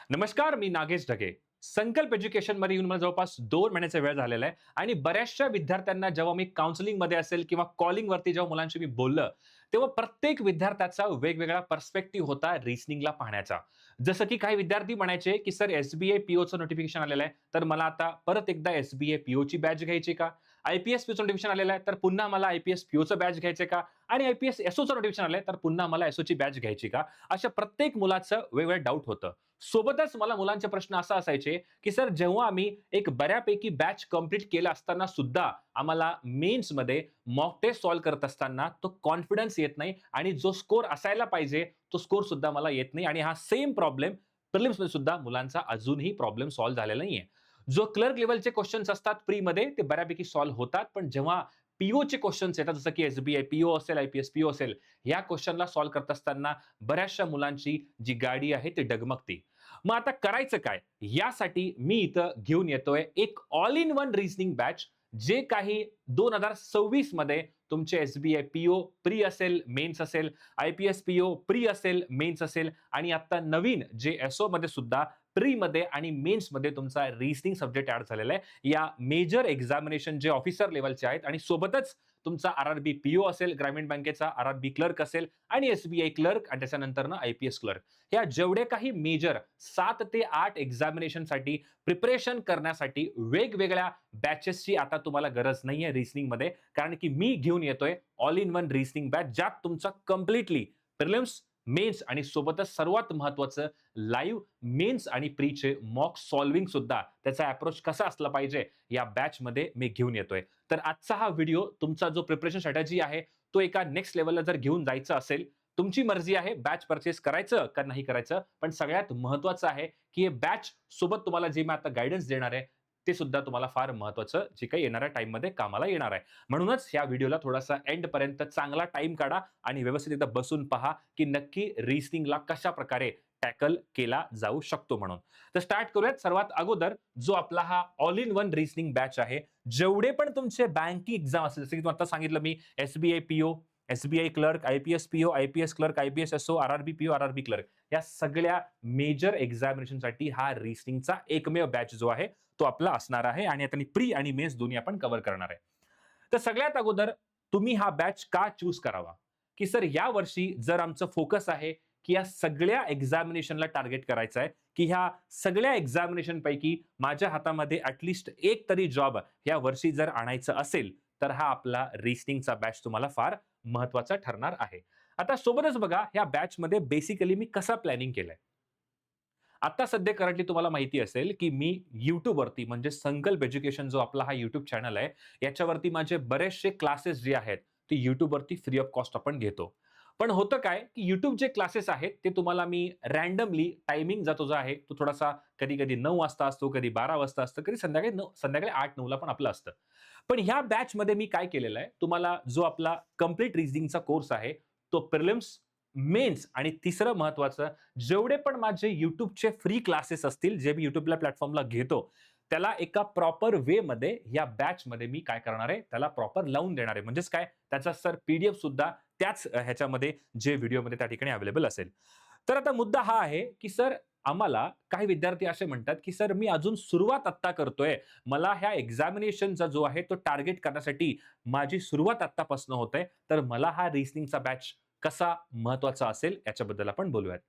नमस्कार, मी नागेश ढगे. संकल्प एज्युकेशनमध्ये येऊन मला जवळपास 2 महिन्याचा वेळ झालेला आहे आणि बऱ्याचशा विद्यार्थ्यांना जेव्हा मी काउन्सिलिंगमध्ये असेल किंवा कॉलिंगवरती जेव्हा मुलांशी मी बोललं, तेव्हा प्रत्येक विद्यार्थ्याचा वेगवेगळा पर्स्पेक्टिव्ह होता रिझनिंगला पाहण्याचा. जसं की काही विद्यार्थी म्हणायचे, की "सर एस-बी-ए पी-ओचं नोटिफिकेशन आलेलं आहे, तर मला आता परत एकदा एस-बी-ए पी-ओची बॅच घ्यायची का? आय-पी-एस पीओचं नोटिफिकेशन आलेलं आहे, तर पुन्हा मला आय-पी-एस पी-ओचं बॅच घ्यायचं का? आणि आय-पी-एस एस-ओचं नोटिफिकेशन आलंय, तर पुन्हा मला एस-ओची बॅच घ्यायची का?" अशा प्रत्येक मुलाचं वेगवेगळं डाऊट होतं. सोबतच मला मुलांचे प्रश्न असा असायचे, की सर जेव्हा आम्ही एक बऱ्यापैकी बॅच कंप्लीट केला असताना सुद्धा आम्हाला मेन्समध्ये मॉक टेस्ट सॉल्व्ह करत असताना तो कॉन्फिडन्स येत नाही आणि जो स्कोर असायला पाहिजे, तो स्कोर सुद्धा मला येत नाही आणि हा सेम प्रॉब्लेम प्रिलिम्समध्ये सुद्धा मुलांचा अजूनही प्रॉब्लेम सॉल्व्ह झालेला नाहीये. जो क्लर्क लेव्हलचे क्वेश्चन्स असतात प्रीमध्ये ते बऱ्यापैकी सॉल्व्ह होतात. पण जेव्हा पी-ओचे क्वेश्चन्स येतात, जसं की एस-बी-आय पी-ओ असेल, आय-पी-एस पी-ओ असेल, या क्वेश्चनला सॉल्व्ह करत असताना बऱ्याचशा मुलांची जी गाडी आहे ती डगमगते. मग आता करायचं काय? यासाठी मी इथं घेऊन येतोय एक all in one reasoning batch, जे काही 2026 मध्ये तुमचे एस-बी-आय पी-ओ प्री असेल, मेन्स असेल, आय-पी-एस पी-ओ प्री असेल, मेन्स असेल आणि आता नवीन जे एस-ओ मध्ये सुद्धा प्रीमध्ये आणि मेन्समध्ये तुमचा रिझनिंग सब्जेक्ट ॲड झालेला आहे. या मेजर एक्झामिनेशन जे ऑफिसर लेव्हलचे आहेत आणि सोबतच तुमचा आर-आर-बी पी-ओ असेल, ग्रामीण बँकेचा आर-आर-बी क्लर्क असेल आणि एस-बी-आय क्लर्क आणि त्याच्यानंतरनं आय-पी-एस क्लर्क. ह्या जेवढे काही मेजर 7 ते 8 एक्झामिनेशनसाठी प्रिपरेशन करण्यासाठी वेगवेगळ्या बॅचेसची आता तुम्हाला गरज नाहीये रिझनिंगमध्ये. कारण की मी घेऊन येतोय all in one reasoning batch, ज्यात तुमचा कंप्लीटली प्रिलिम्स, मेन्स आणि सोबतच सर्वात महत्त्वाचं लाईव्ह मेन्स आणि प्रीचे मॉक सॉल्व्हिंग सुद्धा त्याचा अप्रोच कसा असला पाहिजे या बॅचमध्ये मी घेऊन येतोय. तर आजचा हा व्हिडिओ तुमचा जो प्रिपरेशन स्ट्रॅटेजी आहे, तो एका नेक्स्ट लेव्हलला जर घेऊन जायचं असेल, तुमची मर्जी आहे बॅच परचेस करायचं का नाही करायचं. पण सगळ्यात महत्त्वाचं आहे, की हे बॅच सोबत तुम्हाला जे मी आता गाईडन्स देणार आहे, ते सुद्धा तुम्हाला फार महत्त्वाचं जे काही येणाऱ्या टाईममध्ये कामाला येणार आहे. म्हणूनच या व्हिडिओला थोडासा एंडपर्यंत चांगला टाईम काढा आणि व्यवस्थित एकदा बसून पहा, की नक्की रिझनिंगला कशाप्रकारे टॅकल केला जाऊ शकतो म्हणून. तर स्टार्ट करूयात. सर्वात अगोदर जो आपला हा all in one reasoning batch आहे, जेवढे पण तुमचे बँकिंग एक्झाम असेल, जसं की आता सांगितलं मी SBI PO, SBI clerk, IPS PO, IPS clerk, IPS SO, RRB PO, RRB clerk, या सगळ्या मेजर एक्झामिनेशनसाठी हा रिझनिंगचा एकमेव बॅच जो आहे, तो आपला असणार आहे आणि आता प्री आणि मेन्स दोन्ही आपण कव्हर करणार आहे. तर सगळ्यात अगोदर तुम्ही हा बॅच का चूज करावा? की सर या वर्षी जर आमचं फोकस आहे, की या सगळ्या एक्झामिनेशनला टार्गेट करायचं आहे, की ह्या सगळ्या एक्झामिनेशन पैकी माझ्या हातामध्ये ॲट एक तरी जॉब या वर्षी जर आणायचं असेल, तर हा आपला रिझनिंगचा बॅच तुम्हाला फार महत्त्वाचा ठरणार आहे. आता सोबतच बघा, ह्या बॅचमध्ये बेसिकली मी कसा प्लॅनिंग केलंय. आता सध्या करंटली तुम्हाला माहिती असेल, की मी YouTubeवरती म्हणजे संकल्प एज्युकेशन जो आपला हा YouTube चॅनल आहे, याच्यावरती माझे बरेचसे क्लासेस जे आहेत, ते YouTubeवरती फ्री ऑफ कॉस्ट आपण घेतो. पण होतं काय, की YouTube जे क्लासेस आहेत, ते तुम्हाला मी रँडमली टायमिंग जो आहे, तो थोडासा कधी-कधी 9 वाजता असतो, कधी 12 वाजता असतं, कधी संध्याकाळी 8-9ला पण आपलं असतं. पण ह्या बॅचमध्ये मी काय केलेलं आहे, तुम्हाला जो आपला कंप्लीट रिझनिंगचा कोर्स आहे, तो प्रिलिम्स, मेन्स आणि तिसरं महत्त्वाचं, जेवढे पण माझे YouTubeचे फ्री क्लासेस असतील, जे मी YouTubeला प्लॅटफॉर्मला घेतो, त्याला एका प्रॉपर वेमध्ये या बॅचमध्ये मी काय करणार आहे, त्याला प्रॉपर लावून देणार आहे. म्हणजेच काय, त्याचा सर पी-डी-एफ सुद्धा त्याच ह्याच्यामध्ये जे व्हिडिओमध्ये त्या ठिकाणी अवेलेबल असेल. तर आता मुद्दा हा आहे, की सर आम्हाला काही विद्यार्थी असे म्हणतात, की "सर मी अजून सुरुवात आत्ता करतोय. मला ह्या एक्झामिनेशनचा जो आहे तो टार्गेट करण्यासाठी माझी सुरुवात आत्तापासून होते. तर मला हा रिझनिंगचा बॅच कसा महत्त्वाचा असेल याच्याबद्दल आपण बोलूयात.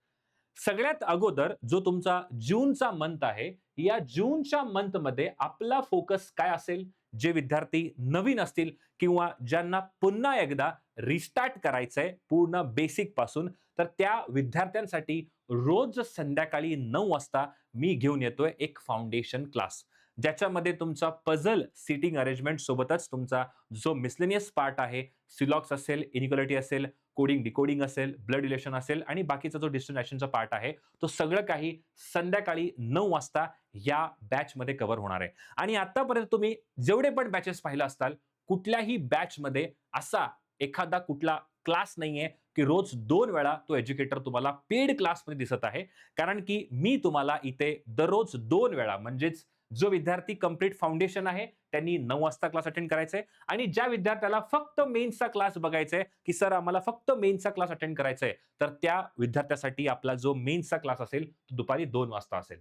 सगळ्यात अगोदर जो तुमचा जूनचा मंथ आहे, या जूनच्या मंथमध्ये आपला फोकस काय असेल? जे विद्यार्थी नवीन असतील किंवा ज्यांना पुन्हा एकदा रिस्टार्ट करायचंय पूर्ण बेसिक पासून, तर त्या विद्यार्थ्यांसाठी रोज संध्याकाळी 9 वाजता मी घेऊन येतोय एक फाउंडेशन क्लास. ज्याच्यामध्ये तुमचा पझल सिटिंग अरेंजमेंट सोबतच तुमचा जो मिसलेनियस पार्ट आहे, सिलॉक्स असेल, इनिक्वालिटी असेल, कोडिंग, डिकोडिंग असेल, ब्लड रिलेशन असेल आणि बाकीचा जो डिस्टिंक्शनचा पार्ट आहे, तो सगळं काही संध्याकाळी 9 वाजता या बॅचमध्ये कव्हर होणार आहे. आणि आतापर्यंत तुम्ही जेवढे पण बॅचेस पाहिलं असताल, कुठल्याही बॅचमध्ये असा एखादा कुठला क्लास नाहीये, की रोज 2 वेळा तो एज्युकेटर तुम्हाला पेड क्लासमध्ये दिसत आहे. कारण की मी तुम्हाला इथे दररोज 2 वेळा म्हणजेच जो विद्यार्थी कंप्लीट फाउंडेशन आहे त्यांनी 9 वाजता क्लास अटेंड करायचा आहे आणि ज्या विद्यार्थ्याला फक्त मेन्सचा क्लास बघायचा आहे, की सर आम्हाला फक्त मेन्सचा क्लास अटेंड करायचा आहे, तर त्या विद्यार्थ्यासाठी आपला जो मेन्सचा क्लास असेल तो दुपारी 2 वाजता असेल.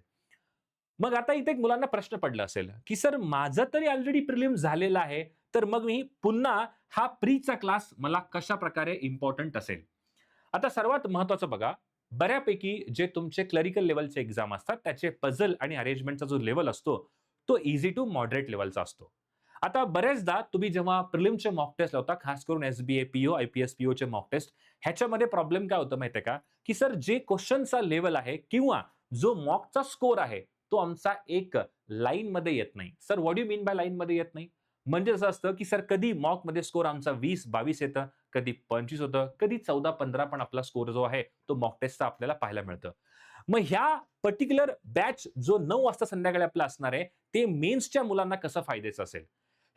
मग आता इथे एक मुलांना प्रश्न पडला असेल, की सर माझं तरी ऑलरेडी प्रिलिम्स झालेलं आहे, तर मग मी पुन्हा हा प्रीचा क्लास मला कशाप्रकारे इम्पोर्टंट असेल? आता सर्वात महत्त्वाचं बघा, बऱ्यापैकी जे तुमचे क्लरिकल लेव्हलचे एक्झाम असतात, त्याचे पझल आणि अरेंजमेंटचा जो लेव्हल असतो, तो ईझी टू मॉडरेट लेव्हलचा असतो. आता बऱ्याचदा तुम्ही जेव्हा प्रिलिम्सचे मॉक टेस्ट लावता, खास करून एस-बी-ए, पी-ओ, आय-पी-एस, पी-ओचे मॉक टेस्ट, ह्याच्यामध्ये प्रॉब्लेम काय होतं माहिती आहे का? की सर जे क्वेश्चनचा लेव्हल आहे किंवा जो मॉकचा स्कोर आहे, तो आमचा एक लाईनमध्ये येत नाही. Sir what do you mean by लाईनमध्ये येत नाही? म्हणजे असं असतं, की सर कधी मॉकमध्ये स्कोर आमचा 20-22 येतं, कधी 25 होतं, कधी 14-15 पण आपला स्कोर जो आहे, तो मॉक टेस्टचा आपल्याला पाहायला मिळतं. मग ह्या पर्टिक्युलर बॅच जो 9 वाजता संध्याकाळी आपला असणार आहे, ते मेन्सच्या मुलांना कसं फायद्याचं असेल?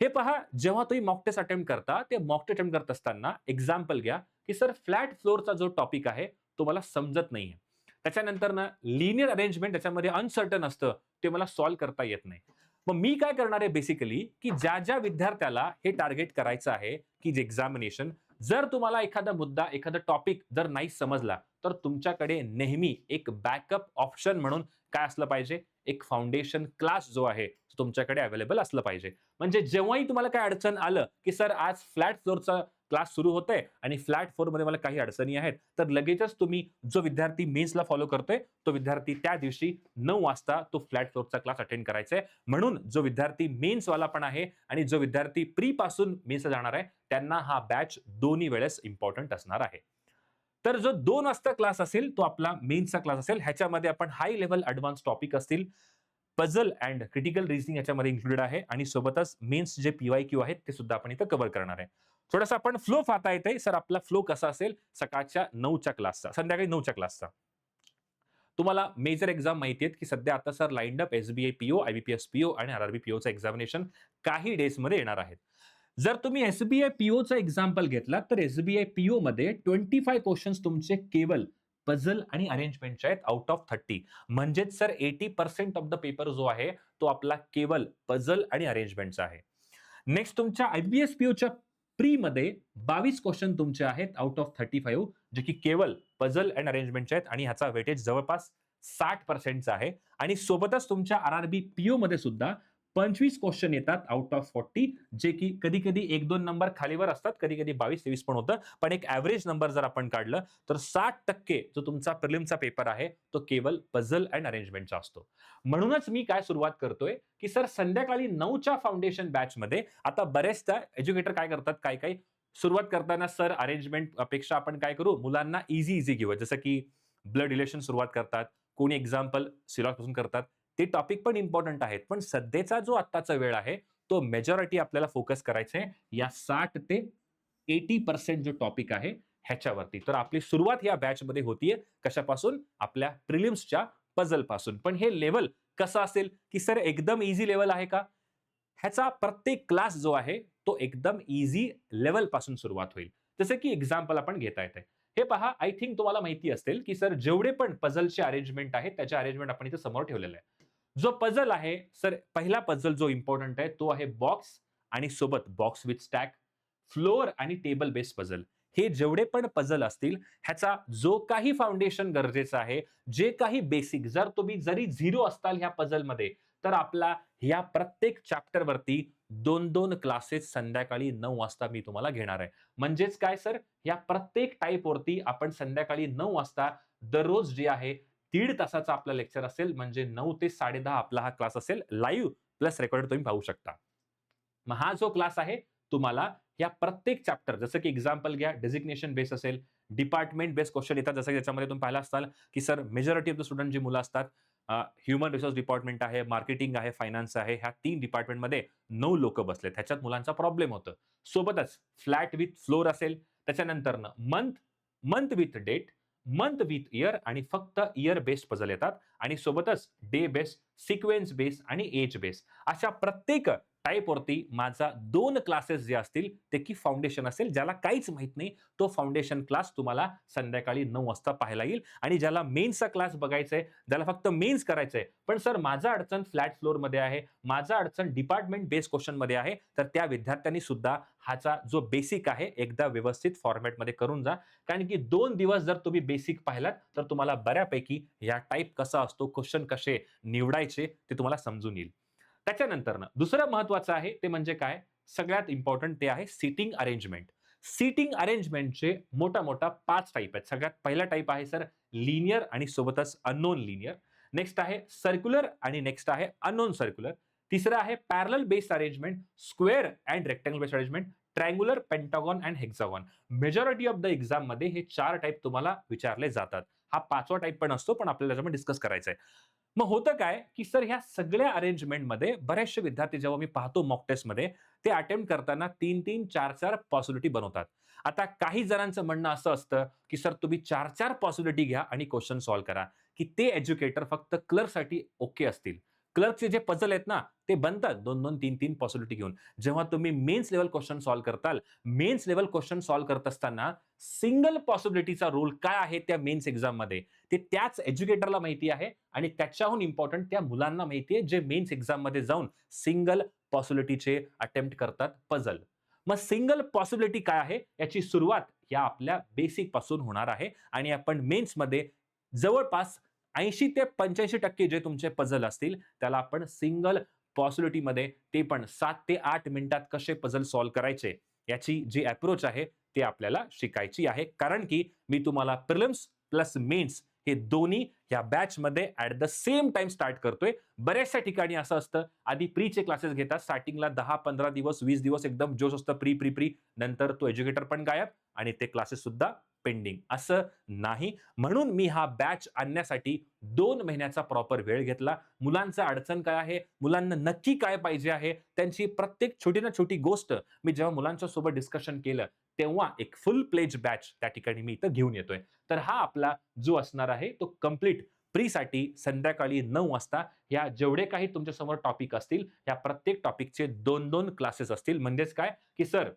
हे पहा, जेव्हा तुम्ही मॉक टेस्ट अटेम्प्ट करता, ते मॉक टेस्ट अटेम्प्ट करत असताना एक्झाम्पल घ्या, की सर फ्लॅट फ्लोअरचा जो टॉपिक आहे, तो मला समजत नाहीये. त्याच्यानंतर ना लिनियर अरेंजमेंट त्याच्यामध्ये अनसर्टन असतं, ते मला सॉल्व्ह करता येत नाही. मग मी काय करणार आहे बेसिकली, की ज्या विद्यार्थ्याला हे टार्गेट करायचं आहे, की जे एक्झामिनेशन जर तुम्हाला एखादा मुद्दा, एखादा टॉपिक जर नाही समजला, तर तुमच्याकडे नेहमी एक बॅकअप ऑप्शन म्हणून काय असलं पाहिजे? एक फाउंडेशन क्लास जो आहे, तो तुमच्याकडे अवेलेबल असलं पाहिजे. म्हणजे जेव्हाही तुम्हाला काही अडचण आलं, की सर आज फ्लॅट फ्लोअरचा क्लास सुरू होतोय आणि फ्लॅट फ्लोअरमध्ये मला काही अडचणी आहेत, तर लगेचच तुम्ही जो विद्यार्थी मेन्सला फॉलो करतोय, तो विद्यार्थी त्या दिवशी 9 वाजता तो फ्लॅट फ्लोअरचा क्लास अटेंड करायचा आहे. म्हणून जो विद्यार्थी मेन्सवाला पण आहे आणि जो विद्यार्थी प्री पासून मेन्सला जाणार आहे, त्यांना हा बॅच दोन्ही वेळेस इम्पॉर्टंट असणार आहे. तर जो 2 वाजता क्लास असेल, तो आपला मेन्सचा क्लास असेल. ह्याच्यामध्ये आपण हाय लेव्हल एडवान्स टॉपिक असतील. पझल एंड क्रिटिकल रिझनिंग याच्यामध्ये इन्क्लुडेड आहे आणि सोबतच मेन्स जे पी-वाय-क्यू आहेत, ते सुद्धा आपण इथं कव्हर करणार आहे. थोडासा आपण फ्लो पाहता येते. सर आपला फ्लो कसा असेल सकाळच्या 9च्या क्लासचा, संध्याकाळी 9च्या क्लासचा. तुम्हाला मेजर एक्झाम माहिती आहेत, की सध्या आता सर लाईन्ड अप एस-बी-आय पी-ओ, आय-बी-पी-एस पी-ओ आणि आर-आर-बी पी-ओचं एक्झामिनेशन काही डेजमध्ये येणार आहेत. जर तुम्ही एस-बी-आय पी-ओचं एक्झाम्पल घेतलात, तर एस-बी-आय पी-ओमध्ये 25 क्वेशन्स तुमचे केवळ पझल आणि अरेंजमेंटचे आहेत आउट ऑफ 30. म्हणजेच सर 80% ऑफ द पेपर जो आहे, तो आपला केवळ पझल आणि अरेंजमेंटचा आहे. नेक्स्ट तुमच्या आय-बी-एस पी-ओच्या प्रीमध्ये 22 क्वेश्चन तुमचे आहेत आउट ऑफ 35 जे की केवळ पझल अँड अरेंजमेंटचे आहेत आणि ह्याचा वेटेज जवळपास 60% आहे आणि सोबतच तुमच्या आर-आर-बी पी-ओ मध्ये सुद्धा 25 क्वेश्चन येतात आउट ऑफ 40 जे की कधी-कधी 1-2 नंबर खालीवर असतात, कधी-कधी 22-23 पण होतं. पण एक एव्हरेज नंबर जर आपण काढलं तर 60% जो तुमचा प्रिलिमचा पेपर आहे, तो केवळ पझल अँड अरेंजमेंटचा असतो. म्हणूनच मी काय सुरुवात करतोय, की सर संध्याकाळी 9च्या फाउंडेशन बॅचमध्ये आता बरेचदा एज्युकेटर काय करतात, काही-काही सुरुवात करताना सर अरेंजमेंट अपेक्षा आपण काय करू, मुलांना ईझी घेऊया. जसं की ब्लड रिलेशन सुरुवात करतात, कोणी एक्झाम्पल सिलॉसपासून करतात. ते टॉपिक पण इम्पोर्टंट आहेत. पण सध्याचा जो आत्ताचा वेळ आहे, तो मेजॉरिटी आपल्याला फोकस करायचा आहे या 60 ते 80% जो टॉपिक आहे ह्याच्यावरती. तर आपली सुरुवात या बॅचमध्ये होतीये कशापासून? आपल्या प्रिलिम्सच्या पझलपासून. पण हे लेव्हल कसं असेल, की सर एकदम ईझी लेव्हल आहे का? ह्याचा प्रत्येक क्लास जो आहे, तो एकदम ईझी लेव्हलपासून सुरुवात होईल. जसं की एक्झाम्पल आपण घेता येतंय. हे पहा, आय थिंक तुम्हाला माहिती असेल, की सर जेवढे पण पझलचे अरेंजमेंट आहेत, त्याचे अरेंजमेंट आपण इथे समोर ठेवलेलं आहे. जो पझल आहे, सर पहिला पझल जो इम्पोर्टंट आहे, तो आहे बॉक्स आणि सोबत बॉक्स विथ स्टॅक, फ्लोअर आणि टेबल बेस्ड पझल. हे जेवढे पण पझल असतील, ह्याचा जो काही फाउंडेशन गरजेचं आहे, जे काही बेसिक जरी 0 असताल ह्या पझलमध्ये, तर आपला ह्या प्रत्येक चॅप्टरवरती 2-2 क्लासेस संध्याकाळी 9 वाजता मी तुम्हाला घेणार आहे. म्हणजेच काय सर, या प्रत्येक टाइपवरती आपण संध्याकाळी 9 वाजता दररोज जे आहे 1.5 तासाचा आपला लेक्चर असेल, म्हणजे 9 ते 10:30 आपला हा क्लास असेल. लाईव्ह प्लस रेकॉर्डेड तुम्ही पाहू शकता. मग हा जो क्लास आहे, तुम्हाला या प्रत्येक चॅप्टर जसं की एक्झाम्पल घ्या, डेझिग्नेशन बेस असेल, डिपार्टमेंट बेस्ड क्वेश्चन येतात. जसं की त्याच्यामध्ये तुम्ही पाहिलं असाल, की sir majority of the student जी मुलं असतात, ह्युमन रिसोर्स डिपार्टमेंट आहे, मार्केटिंग आहे, फायनान्स आहे. ह्या 3 डिपार्टमेंटमध्ये 9 लोकं बसलेत. ह्याच्यात मुलांचा प्रॉब्लेम होतो. सोबतच फ्लॅट विथ फ्लोर असेल, त्याच्यानंतरनं month, month with date, month with year आणि फक्त इयर बेस्ड पझल येतात आणि सोबतच डे बेस्ड, सिक्वेन्स बेस्ड आणि एज बेस्ड अशा प्रत्येक टाईपवरती माझा 2 क्लासेस जे असतील ते की फाउंडेशन असेल. ज्याला काहीच माहीत नाही तो फाउंडेशन क्लास तुम्हाला संध्याकाळी 9 वाजता पाहायला येईल आणि ज्याला मेन्सचा क्लास बघायचा आहे, ज्याला फक्त मेन्स करायचंय, पण सर माझा अडचण फ्लॅट फ्लोरमध्ये आहे, माझा अडचण डिपार्टमेंट बेस्ड क्वेश्चनमध्ये आहे, तर त्या विद्यार्थ्यांनी सुद्धा हाचा जो बेसिक आहे एकदा व्यवस्थित फॉर्मॅटमध्ये करून जा. कारण की 2 दिवस जर तुम्ही बेसिक पाहिलात, तर तुम्हाला बऱ्यापैकी या टाइप कसा असतो, क्वेश्चन कसे निवडायचे ते तुम्हाला समजून येईल. त्याच्यानंतरनं दुसरं महत्वाचं आहे ते म्हणजे काय? सगळ्यात इम्पोर्टंट ते आहे सीटिंग अरेंजमेंट. सीटिंग अरेंजमेंटचे मोठा-मोठा 5 टाइप आहेत. सगळ्यात पहिला टाइप आहे सर लिनियर आणि सोबतच अननोन लिनियर. नेक्स्ट आहे सर्क्युलर आणि नेक्स्ट आहे अननोन सर्क्युलर. तिसरं आहे parallel based arrangement, square and rectangle based arrangement, triangular, pentagon and hexagon. Majority of the एक्झाममध्ये हे 4 टाइप तुम्हाला विचारले जातात. हा 5वा टाइप पण असतो, पण आपल्याला त्याच्यामध्ये डिस्कस करायचा आहे. मग होतं काय, की सर ह्या सगळ्या अरेंजमेंटमध्ये बरेचसे विद्यार्थी जेव्हा मी पाहतो मॉक टेस्टमध्ये, ते अटेम्प्ट करताना 3-3, 4-4 पॉसिबिलिटी बनवतात. आता काही जणांचं म्हणणं असं असतं, की सर तुम्ही 4-4 पॉसिबिलिटी घ्या आणि क्वेश्चन सॉल्व्ह करा, की ते एज्युकेटर फक्त क्लर्कसाठी ओके असतील. क्लर्कचे जे पझल आहेत ना, ते बनतात 2-2, 3-3 पॉसिबिलिटी घेऊन. जेव्हा तुम्ही मेन्स लेव्हल क्वेश्चन सॉल्व्ह करताल, मेन्स लेव्हल क्वेश्चन सॉल्व्ह करत असताना सिंगल पॉसिबिलिटीचा रोल काय आहे त्या मेन्स एक्झाममध्ये, ते त्याच एज्युकेटरला माहिती आहे आणि त्याच्याहून इम्पोर्टंट त्या मुलांना माहिती आहे, जे मेन्स एक्झाममध्ये जाऊन सिंगल पॉसिबिलिटीचे अटेम्प्ट करतात पझल. मग सिंगल पॉसिबिलिटी काय आहे, याची सुरुवात या आपल्या बेसिक पासून होणार आहे आणि आपण मेन्समध्ये जवळपास 80 ते 85% जे तुमचे पझल असतील, त्याला आपण सिंगल पॉसिबिलिटीमध्ये ते पण 7 ते 8 मिनिटात कसे पझल सॉल्व्ह करायचे, याची जी अप्रोच आहे, ती आपल्याला शिकायची आहे. कारण की मी तुम्हाला प्रिलिम्स प्लस मेन्स हे दोन्ही या बॅचमध्ये at the same time start करतोय. बऱ्याचशा ठिकाणी असं असतं, आधी प्रीचे क्लासेस घेतात. स्टार्टिंगला 10-15 दिवस, 20 दिवस एकदम जोश असतं प्री. नंतर तो एज्युकेटर पण गायब आणि ते क्लासेस सुद्धा पेंडिंग. असं नाही. म्हणून मी हा बॅच आणण्यासाठी 2 महिन्याचा प्रॉपर वेळ घेतला. मुलांचं अडचण काय आहे, मुलांना नक्की काय पाहिजे आहे, त्यांची प्रत्येक छोटी ना छोटी गोष्ट मी जेव्हा मुलांच्या सोबत डिस्कशन केलं, तेव्हा एक फुल प्लेज बॅच त्या ठिकाणी मी इथं घेऊन येतोय. तर हा आपला जो असणार आहे तो कंप्लीट प्रीसाठी संध्याकाळी 9 वाजता या जेवढे काही तुमच्यासमोर टॉपिक असतील, या प्रत्येक टॉपिकचे 2-2 क्लासेस असतील. म्हणजेच काय, की सर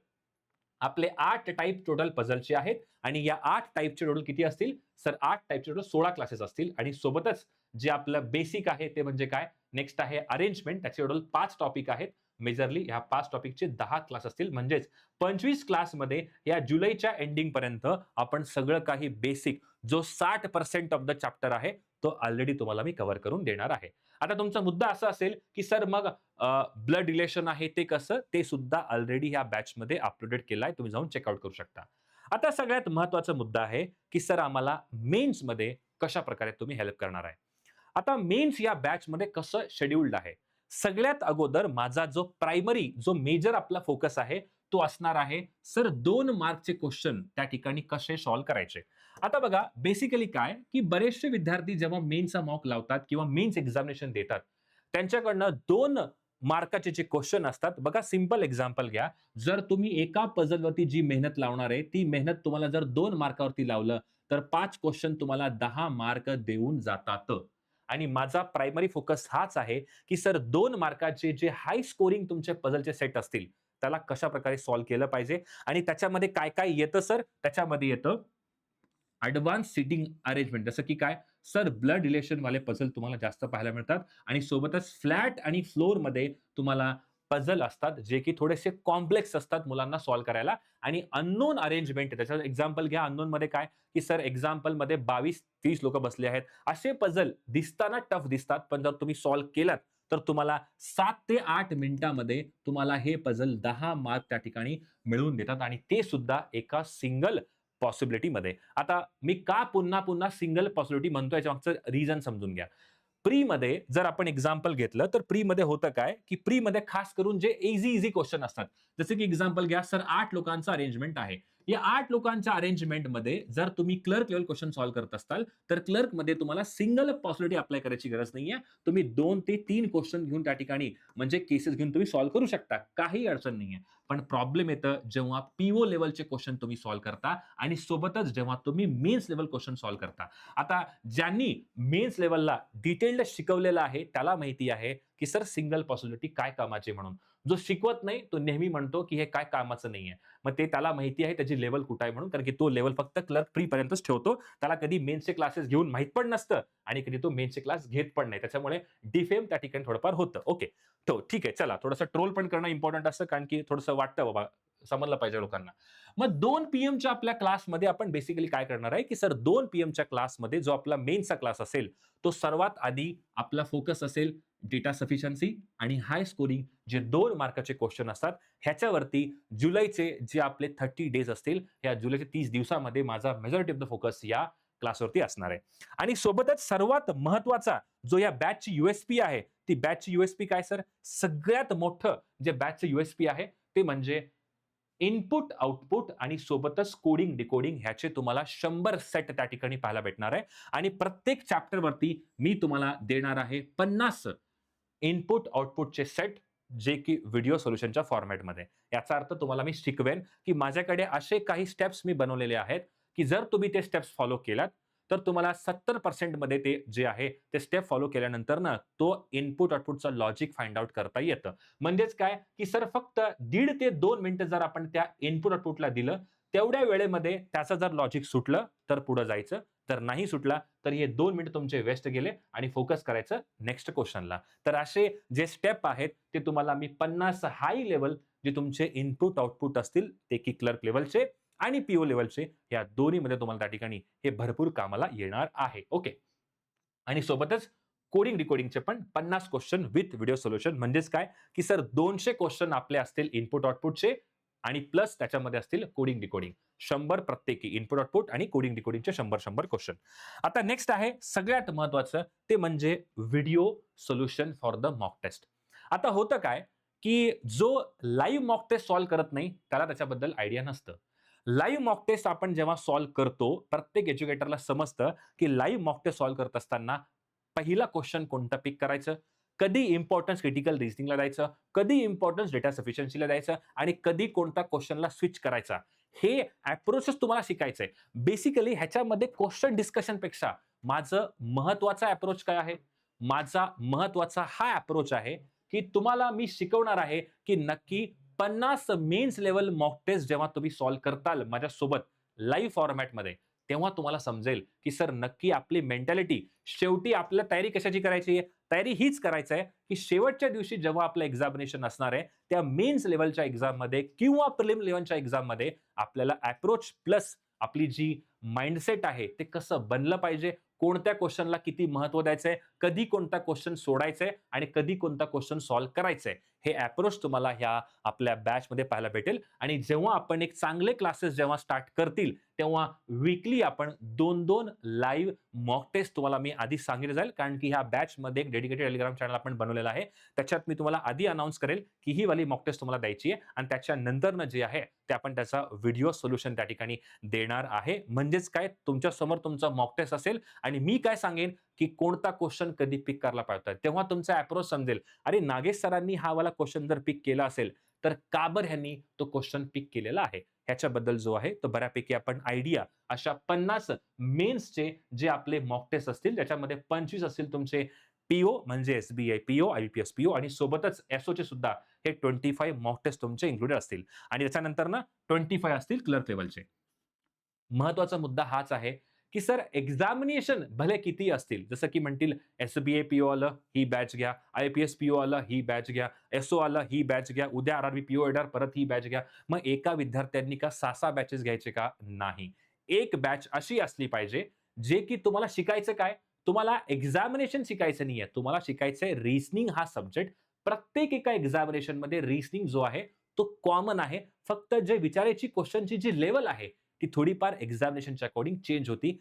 आपले 8 टाइप टोटल पझलचे आहेत आणि या 8 टाइपचे टोटल किती असतील? सर 8 टाइपचे टोटल 16 क्लासेस असतील आणि सोबतच जे आपलं बेसिक आहे ते म्हणजे काय? नेक्स्ट आहे अरेंजमेंट त्याचे टोटल 5 टॉपिक आहेत. मेजरली ह्या 5 टॉपिकचे 10 क्लास असतील. म्हणजेच 25 क्लासमध्ये या जुलैच्या एंडिंग पर्यंत आपण सगळं काही बेसिक जो 60% ऑफ द चॅप्टर आहे, तो ऑलरेडी तुम्हाला मी कव्हर करून देणार आहे. आता तुमचा मुद्दा असा असेल, की सर मग ब्लड रिलेशन आहे ते कसं? ते सुद्धा ऑलरेडी ह्या बॅचमध्ये अपलोडेड केलाय. तुम्ही जाऊन चेकआउट करू शकता. आता सगळ्यात महत्त्वाचा मुद्दा आहे, की सर आम्हाला मेन्समध्ये कशाप्रकारे तुम्ही हेल्प करणार आहे? आता मेन्स या बॅचमध्ये कसं शेड्यूल्ड आहे? सगळ्यात अगोदर माझा जो प्रायमरी, जो मेजर आपला फोकस आहे, तो असणार आहे, सर 2 मार्कचे क्वेश्चन त्या ठिकाणी कसे सॉल्व्ह करायचे? आता बघा, बेसिकली काय, की बरेचसे विद्यार्थी जेव्हा मेन्सचा मॉक लावतात किंवा मेन्स एक्झामिनेशन देतात, त्यांच्याकडनं 2 मार्काचे जे क्वेश्चन असतात, बघा सिंपल एक्झाम्पल घ्या. जर तुम्ही एका पझलवरती जी मेहनत लावणार आहे, ती मेहनत तुम्हाला जर 2 मार्कावरती लावलं, तर 5 क्वेश्चन तुम्हाला 10 मार्क देऊन जातात. आणि माझा प्रायमरी फोकस हाच आहे, की सर 2 मार्काचे जे हाय स्कोरिंग तुमचे पझलचे सेट असतील, त्याला कशाप्रकारे सॉल्व्ह केलं पाहिजे आणि त्याच्यामध्ये काय-काय येतं सर? त्याच्यामध्ये येतं एडवान्स सीटिंग अरेंजमेंट जसं की काय? सर ब्लड रिलेशन वाले पझल तुम्हाला जास्त पाहायला मिळतात आणि सोबतच फ्लॅट आणि फ्लोरमध्ये तुम्हाला पझल असतात, जे की थोडेसे कॉम्प्लेक्स असतात मुलांना सॉल्व्ह करायला आणि अननोन अरेंजमेंट त्याचं एक्झाम्पल घ्या. अननोनमध्ये काय? की सर एक्झाम्पलमध्ये 22-30 लोकं बसले आहेत. असे पझल दिसताना टफ दिसतात, पण जर तुम्ही सॉल्व्ह केलात, तर तुम्हाला 7 ते 8 मिनिटामध्ये तुम्हाला हे पझल 10 मार्क त्या ठिकाणी मिळवून देतात आणि ते सुद्धा एका सिंगल पॉसिबिलिटीमध्ये. आता मी का पुन्हा-पुन्हा सिंगल पॉसिबिलिटी म्हणतोय याच्यामागचं रिझन समजून घ्या. प्रीमध्ये जर आपण एक्झाम्पल घेतलं, तर प्रीमध्ये होतं काय, की प्रीमध्ये खास करून जे ईझी क्वेश्चन असतात. जसे की एक्झाम्पल घ्या, सर 8 लोकांचं अरेंजमेंट आहे. या 8 लोकांच्या अरेंजमेंटमध्ये जर तुम्ही क्लर्क लेव्हल क्वेश्चन सॉल्व्ह करत असाल, तर क्लर्कमध्ये तुम्हाला सिंगल पॉसिबिलिटी अप्लाय करायची गरज नाहीये. तुम्ही 2 ते 3 क्वेश्चन घेऊन त्या ठिकाणी म्हणजे केसेस घेऊन तुम्ही सॉल्व्ह करू शकता. काही अडचण नाहीये. पण प्रॉब्लेम येतं जेव्हा पी-ओ लेव्हलचे क्वेश्चन तुम्ही सॉल्व्ह करता आणि सोबतच जेव्हा तुम्ही मेन्स लेव्हल क्वेश्चन सॉल्व्ह करता. आता ज्यांनी मेन्स लेव्हलला डिटेल्ड शिकवलेलं आहे, त्याला माहिती आहे, की सर सिंगल पॉसिबिलिटी काय कामाची म्हणून. जो शिकवत नाही तो नेहमी म्हणतो की हे काय कामाचं नाहीये. मग ते त्याला माहिती आहे त्याची लेव्हल कुठे आहे म्हणून, कारण की तो लेव्हल फक्त क्लर्क प्री पर्यंतच ठेवतो. त्याला कधी मेन्सचे क्लासेस घेऊन माहीत पण नसतं आणि कधी तो मेन्सचे क्लास घेत पण नाही. त्याच्यामुळे डिफेम त्या ठिकाणी थोडंफार होतं. ओके. तो ठीक आहे. चला थोडंसं ट्रोल पण करणं इम्पोर्टंट असतं, कारण की थोडंसं वाटतं बाबा समजलं पाहिजे लोकांना. मग 2 पीएमच्या आपल्या क्लासमध्ये आपण बेसिकली काय करणार आहे, की सर 2 पीएमच्या क्लासमध्ये जो आपला मेन्सचा क्लास असेल, तो सर्वात आधी आपला फोकस असेल डेटा सफिशियन्सी आणि हाय स्कोरिंग जे 2 मार्काचे क्वेश्चन असतात, ह्याच्यावरती जुलैचे जे आपले 30 डेज असतील, या जुलैच्या 30 दिवसामध्ये माझा मेजॉरिटी ऑफ द फोकस या क्लासवरती असणार आहे. आणि सोबतच सर्वात महत्त्वाचा जो या बॅचची यूएसपी आहे, ती बॅचची यूएसपी काय सर? सगळ्यात मोठं जे बॅचचं यूएसपी आहे, ते म्हणजे इनपुट, आउटपुट आणि सोबतच कोडिंग, डिकोडिंग ह्याचे तुम्हाला 100 सेट त्या ठिकाणी पाहायला भेटणार आहे. आणि प्रत्येक चॅप्टरवरती मी तुम्हाला देणार आहे 50 इनपुट, आउटपुटचे सेट, जे की व्हिडिओ सोल्युशनच्या फॉर्मॅटमध्ये. याचा अर्थ तुम्हाला मी शिकवेन, की माझ्याकडे असे काही स्टेप्स मी बनवलेले आहेत, की जर तुम्ही ते स्टेप्स फॉलो केलात, तर तुम्हाला 70% मध्ये ते जे आहे, ते स्टेप फॉलो केल्यानंतर ना, तो इनपुट, आउटपुटचा लॉजिक फाइंड आउट करता येतं. म्हणजेच काय, की सर फक्त 1.5 ते 2 मिनिटं जर आपण त्या इनपुट, आउटपुटला दिलं, तेवढ्या वेळेमध्ये त्याचं जर लॉजिक सुटलं, तर पुढे जायचं. तर नाही सुटला, तर हे 2 मिनिट तुमचे वेस्ट गेले आणि फोकस करायचं नेक्स्ट क्वेश्चनला. तर असे जे स्टेप आहेत, ते तुम्हाला मी 50 हाय लेव्हल जे तुमचे इनपुट, आउटपुट असतील, ते की क्लर्क लेव्हलचे आणि पीओ लेव्हलचे, या दोन्हीमध्ये तुम्हाला त्या ठिकाणी हे भरपूर कामाला येणार आहे. ओके. आणि सोबतच कोडिंग डिकोडिंगचे पण 50 क्वेश्चन विथ व्हिडिओ सोल्युशन. म्हणजेच काय, की सर 200 क्वेश्चन आपले असतील इनपुट आउटपुटचे आणि प्लस त्याच्यामध्ये असतील कोडिंग डिकोडिंग. 100 प्रत्येकी इनपुट आउटपुट आणि कोडिंग डिकोडिंगचे 100-100 क्वेश्चन. आता नेक्स्ट आहे सगळ्यात महत्त्वाचं, ते म्हणजे video solution for the mock test. आता होतं काय, की जो लाईव्ह मॉक टेस्ट सॉल्व्ह करत नाही, त्याला त्याच्याबद्दल आयडिया नसतं. लाईव्ह मॉक टेस्ट आपण जेव्हा सॉल्व्ह करतो, प्रत्येक एज्युकेटरला समजतं, की लाईव्ह मॉक टेस्ट सॉल्व्ह करत असताना पहिला क्वेश्चन कोणता पिक करायचं, कधी इम्पोर्टन्स क्रिटिकल रिझनिंगला द्यायचं, कधी इम्पोर्टन्स डेटा सफिशियन्सीला द्यायचं आणि कधी कोणता क्वेश्चनला स्विच करायचा. हे अप्रोचच तुम्हाला शिकायचंय. बेसिकली ह्याच्यामध्ये क्वेश्चन डिस्कशनपेक्षा माझं महत्त्वाचा अप्रोच काय आहे? माझा महत्त्वाचा हा अप्रोच आहे, की तुम्हाला मी शिकवणार आहे, की नक्की 50 मेन्स लेव्हल मॉक टेस्ट जेव्हा तुम्ही सॉल्व्ह करताल माझ्यासोबत लाईव्ह फॉर्मॅटमध्ये, तेव्हा तुम्हाला समजेल, की सर नक्की आपली मेंटॅलिटी शेवटी आपल्याला तयारी कशाची करायची आहे? तयारी हीच करायचं आहे, की शेवटच्या दिवशी जेव्हा आपलं एक्झामिनेशन असणार आहे, त्या मेन्स लेव्हलच्या एक्झाममध्ये किंवा प्रिलिम लेव्हलच्या एक्झाममध्ये आपल्याला अप्रोच प्लस आपली जी माइंडसेट आहे, ते कसं बनलं पाहिजे, कोणत्या क्वेश्चनला किती महत्त्व द्यायचंय, कधी कोणता क्वेश्चन सोडायचाय आणि कधी कोणता क्वेश्चन सॉल्व्ह करायचाय. हे अप्रोच तुम्हाला ह्या आपल्या बॅचमध्ये पाहायला भेटेल. आणि जेव्हा आपण एक चांगले क्लासेस जेव्हा स्टार्ट करतील, तेव्हा वीकली आपण 2-2 लाईव्ह मॉक टेस्ट तुम्हाला मी आधी सांगितलं जाईल. कारण की ह्या बॅचमध्ये एक डेडिकेटेड टेलिग्राम चॅनल आपण बनवलेला आहे. त्याच्यात मी तुम्हाला आधी अनाउन्स करेल, की ही वाली मॉक टेस्ट तुम्हाला द्यायची आहे आणि त्याच्यानंतरनं जे आहे, ते आपण त्याचा व्हिडिओ सोल्युशन त्या ठिकाणी देणार आहे. म्हणजेच काय, तुमच्या समोर तुमचा मॉक टेस्ट असेल आणि मी काय सांगेन, की कोणता क्वेश्चन कधी पिक करायला पाहिजे. तेव्हा तुमचा अप्रोच समजेल. अरे, नागेश सरांनी हा वाला क्वेश्चन जर पिक केला असेल, तर का बरं ह्यांनी तो क्वेश्चन पिक केलेला आहे? ह्याच्याबद्दल जो आहे तो बऱ्यापैकी आपण आयडिया अशा 50 मेन्सचे जे आपले मॉक टेस्ट असतील, त्याच्यामध्ये 25 असतील तुमचे पीओ म्हणजे एसबीआय पीओ, आयबीपीएस पीओ आणि सोबतच एसओचे सुद्धा हे 25 मॉक टेस्ट तुमचे इन्क्लुडेड असतील आणि त्याच्यानंतर ना 25 असतील क्लर्क लेव्हलचे. महत्वाचा मुद्दा हाच आहे, की सर एक्झामिनेशन भले किती असतील, जसं की म्हणतील एस-बी-ए पी-ओ आलं, ही बॅच घ्या. आय-पी-एस पी-ओ आलं, ही बॅच घ्या. एस-ओ आलं, ही बॅच घ्या. उद्या आर-आर-बी पी-ओ येणार, परत ही बॅच घ्या. मग एका विद्यार्थ्यांनी का 6-6 बॅचेस घ्यायचे का? नाही. एक बॅच अशी असली पाहिजे, जे की तुम्हाला शिकायचं काय? तुम्हाला एक्झामिनेशन शिकायचं नाहीये. तुम्हाला शिकायचंय रिझनिंग हा सब्जेक्ट. प्रत्येक एका एक्झामिनेशनमध्ये रिझनिंग जो आहे, तो कॉमन आहे. फक्त जे विचारायची क्वेश्चनची जी लेव्हल आहे, ती थोडीफार एक्झामिनेशनच्या अकॉर्डिंग चेंज होती.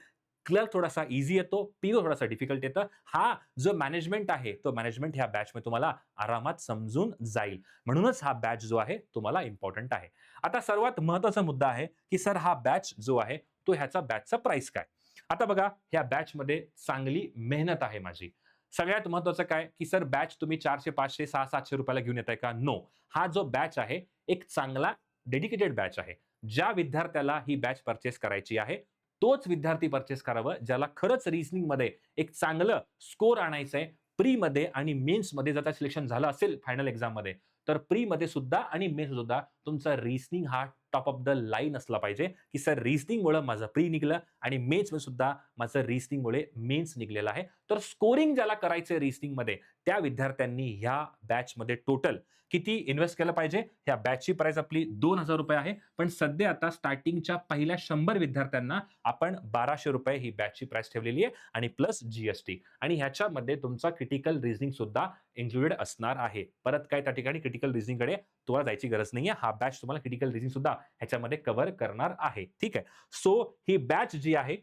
क्लर्क थोडासा ईझी येतो, पीओ थोडासा डिफिकल्ट येतं. हा जो मॅनेजमेंट आहे, तो मॅनेजमेंट ह्या बॅचमध्ये तुम्हाला आरामात समजून जाईल. म्हणूनच हा बॅच जो आहे, तुम्हाला इम्पोर्टंट आहे. आता सर्वात महत्त्वाचा मुद्दा आहे, की सर हा बॅच जो आहे, तो ह्याचा बॅचचा प्राईस काय? आता बघा, ह्या बॅचमध्ये चांगली मेहनत आहे माझी. सगळ्यात महत्त्वाचं काय, की सर बॅच तुम्ही 400, 500, 600, 700 रुपयाला घेऊन येताय का? नो. हा जो बॅच आहे, एक चांगला डेडिकेटेड बॅच आहे. ज्या विद्यार्थ्याला ही बॅच पर्चेस करायची आहे, तोच विद्यार्थी पर्चेस करावं, ज्याला खरंच रिझनिंगमध्ये एक चांगलं स्कोर आणायचंय. प्रीमध्ये आणि मेन्समध्ये जर सिलेक्शन झालं असेल फायनल एक्झाममध्ये, तर प्रीमध्ये सुद्धा आणि मेन्स सुद्धा तुमचा रिझनिंग हा टॉप ऑफ द लाईन असला पाहिजे, की सर रिझनिंगमुळे माझं प्री निघालं आणि मेन्समध्ये सुद्धा माझं रिझनिंगमुळे मेन्स निघालेलं आहे. तर स्कोरिंग ज्याला करायचंय रिझनिंगमध्ये त्या विद्यार्थ्यांनी ह्या बॅचमध्ये टोटल किती इन्व्हेस्ट केलं पाहिजे? ह्या बॅचची प्राइस आपली ₹2000 आहे. पण सध्या आता स्टार्टिंगच्या पहिल्या 100 विद्यार्थ्यांना आपण ₹1200 ही बॅचची प्राइस ठेवलेली आहे आणि प्लस जी आणि ह्याच्यामध्ये तुमचा क्रिटिकल रिझनिंग सुद्धा इन्क्लुडेड असणार आहे. परत काय त्या ठिकाणी क्रिटिकल रिझनिंगकडे तुम्हाला जायची गरज नाहीये. हा बॅच तुम्हाला क्रिटिकल रिझनिंग सुद्धा ह्याच्यामध्ये कव्हर करणार आहे. ठीक आहे. सो ही बॅच जी आहे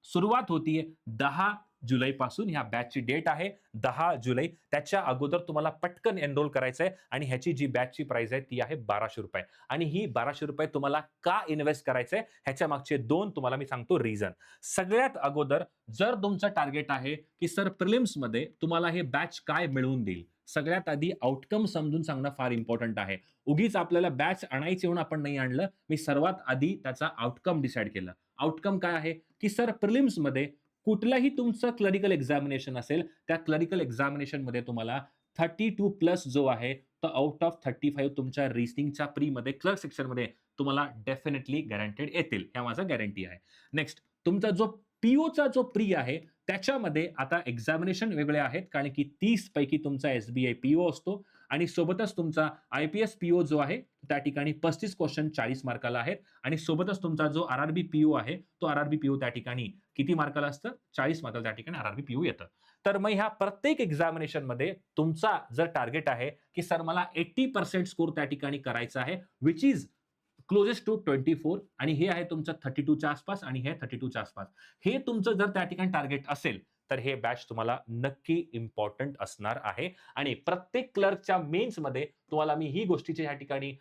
सुरुवात होतीये 10 जुलैपासून. ह्या बॅचची डेट आहे 10 जुलै. त्याच्या अगोदर तुम्हाला पटकन एनरोल करायचंय आणि ह्याची जी बॅचची प्राइस आहे ती आहे ₹1200 आणि ही ₹1200 तुम्हाला का इन्व्हेस्ट करायचंय ह्याच्या मागचे 2 तुम्हाला मी सांगतो रिझन. सगळ्यात अगोदर जर तुमचं टार्गेट आहे, की सर प्रिलिम्समध्ये तुम्हाला हे बॅच काय मिळवून देईल? सगळ्यात आधी आउटकम समजून सांगणं फार इम्पोर्टंट आहे. उगीच आपल्याला बॅच आणायची म्हणून आपण नाही आणलं. मी सर्वात आधी त्याचा आउटकम डिसाईड केला. आउटकम काय आहे? की सर प्रिलिम्समध्ये कुठलाही तुमचं क्लरिकल एक्झामिनेशन असेल, त्या क्लरिकल एक्झामिनेशनमध्ये तुम्हाला 32 प्लस जो आहे, तो आउट ऑफ 35 तुमच्या रिझनिंगच्या प्रीमध्ये क्लर्क सेक्शनमध्ये तुम्हाला डेफिनेटली गॅरंटेड येतील. ह्या माझा गॅरंटी आहे. नेक्स्ट तुमचा जो पी-ओचा जो प्री आहे, त्याच्यामध्ये आता एक्झामिनेशन वेगळे आहेत, कारण की 30 पैकी तुमचा एस-बी-आय पी-ओ असतो आणि सोबतच तुमचा आय-पी-एस पी-ओ जो आहे, त्या ठिकाणी 35 क्वेश्चन 40 मार्काला आहेत आणि सोबतच तुमचा जो आर-आर-बी पी-ओ आहे, तो आर-आर-बी पी-ओ त्या ठिकाणी किती मार्काला असतं? 40 मार्काला त्या ठिकाणी आर-आर-बी पी-ओ येतं. तर मग ह्या प्रत्येक एक्झामिनेशनमध्ये तुमचा जर टार्गेट आहे, की सर मला 80% स्कोर त्या ठिकाणी करायचा आहे, व्हिच इस क्लोजेस्ट टू 24 आणि हे आहे तुमचं 32च्या आसपास आणि हे 32च्या आसपास. हे तुमचं जर त्या ठिकाणी टार्गेट असेल, तर हे बॅच तुम्हाला नक्की इम्पोर्टंट असणार आहे आणि प्रत्येक क्लर्कच्या मेन्समध्ये तुम्हाला मी ही गोष्टीची ह्या ठिकाणी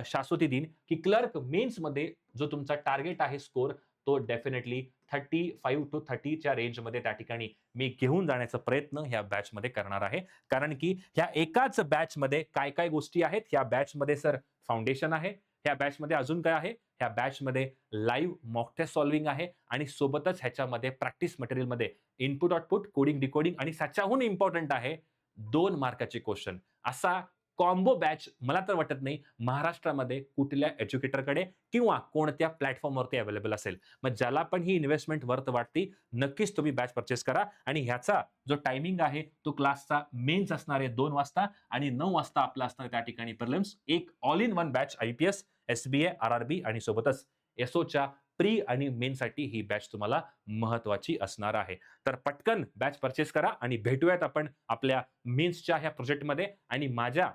शाश्वती देईन, की क्लर्क मेन्समध्ये जो तुमचा टार्गेट आहे स्कोर, तो डेफिनेटली 35 टू 30 च्या रेंजमध्ये त्या ठिकाणी मी घेऊन जाण्याचा प्रयत्न ह्या बॅचमध्ये करणार आहे. कारण की ह्या एकाच बॅचमध्ये काय-काय गोष्टी आहेत, ह्या बॅचमध्ये सर फाउंडेशन आहे, ह्या बॅचमध्ये अजून काय आहे? ह्या बॅचमध्ये लाईव्ह मॉक टेस्ट सॉल्व्हिंग आहे आणि सोबतच ह्याच्यामध्ये प्रॅक्टिस मटेरियलमध्ये इनपुट-आउटपुट, कोडिंग-डिकोडिंग आणि त्याच्याहून इम्पोर्टंट आहे 2 मार्काचे क्वेश्चन. असा कॉम्बो बॅच मला तर वाटत नाही महाराष्ट्रामध्ये कुठल्या एज्युकेटरकडे किंवा कोणत्या प्लॅटफॉर्मवरती अवेलेबल असेल. मग ज्याला पण ही इन्व्हेस्टमेंट वर्थ वाटती, नक्कीच तुम्ही बॅच पर्चेस करा आणि ह्याचा जो टायमिंग आहे, तो क्लासचा मेन्स असणार आहे 2 वाजता आणि 9 वाजता आपला असणार त्या ठिकाणी प्रिलिम्स. एक all in one batch IPS, SBI, RRB आणि सोबतच एस-ओच्या प्री आणि मेनसाठी ही बॅच तुम्हाला महत्त्वाची असणार आहे. तर पटकन बॅच पर्चेस करा आणि भेटूयात आपण आपल्या मेन्सच्या ह्या प्रोजेक्टमध्ये आणि माझ्या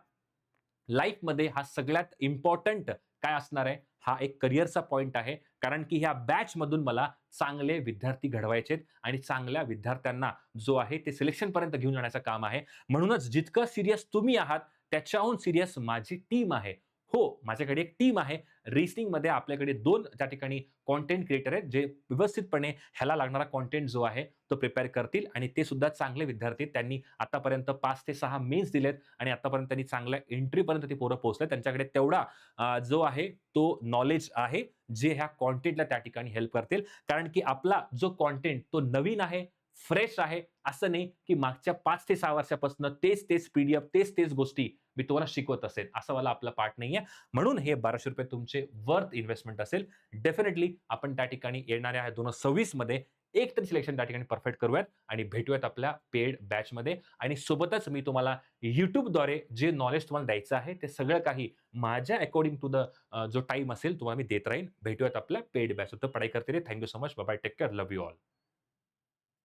लाईफमध्ये हा सगळ्यात इम्पोर्टंट काय असणार आहे, हा एक करिअरचा पॉइंट आहे. कारण की ह्या बॅचमधून मला चांगले विद्यार्थी घडवायचे आणि चांगल्या विद्यार्थ्यांना जो आहे ते सिलेक्शनपर्यंत घेऊन जाण्याचं काम आहे. म्हणूनच जितकं सीरियस तुम्ही आहात, त्याच्याहून सीरियस माझी टीम आहे. हो, माझ्याकडे एक टीम आहे. रिसनिंगमध्ये आपल्याकडे 2 त्या ठिकाणी कंटेंट क्रिएटर आहेत, जे व्यवस्थितपणे ह्याला लागणारा कंटेंट जो आहे, तो प्रिपेअर करतील आणि ते सुद्धा चांगले विद्यार्थी. त्यांनी आतापर्यंत 5 ते 6 मेन्स दिलेत आणि आतापर्यंत त्यांनी चांगल्या एंट्रीपर्यंत ती पोरं पोहोचलेत. त्यांच्याकडे तेवढा जो आहे तो नॉलेज आहे, जे ह्या कंटेंटला त्या ठिकाणी हेल्प करतील. कारण की आपला जो कंटेंट तो नवीन आहे, फ्रेश आहे. असं नाही की मागच्या 5 ते 6 वर्षापासून तेच-तेच पी-डी-एफ, तेच-तेच गोष्टी मी तुम्हाला शिकवत असेल. असं वाला आपला पार्ट नाहीये. म्हणून हे ₹1200 तुमचे वर्थ इन्व्हेस्टमेंट असेल. डेफिनिटली आपण त्या ठिकाणी येणाऱ्या 2026 मध्ये एक तरी सिलेक्शन त्या ठिकाणी परफेक्ट करूयात आणि भेटूयात आपल्या पेड बॅचमध्ये आणि सोबतच मी तुम्हाला YouTubeद्वारे जे नॉलेज तुम्हाला द्यायचं आहे, ते सगळं काही माझ्या अकॉर्डिंग टू द जो टाईम असेल तुम्हाला मी देत राहीन. भेटूयात आपल्या पेड बॅच. तर पढाई करते रहिए. Thank you so much. Bye bye. Take care. Love you all.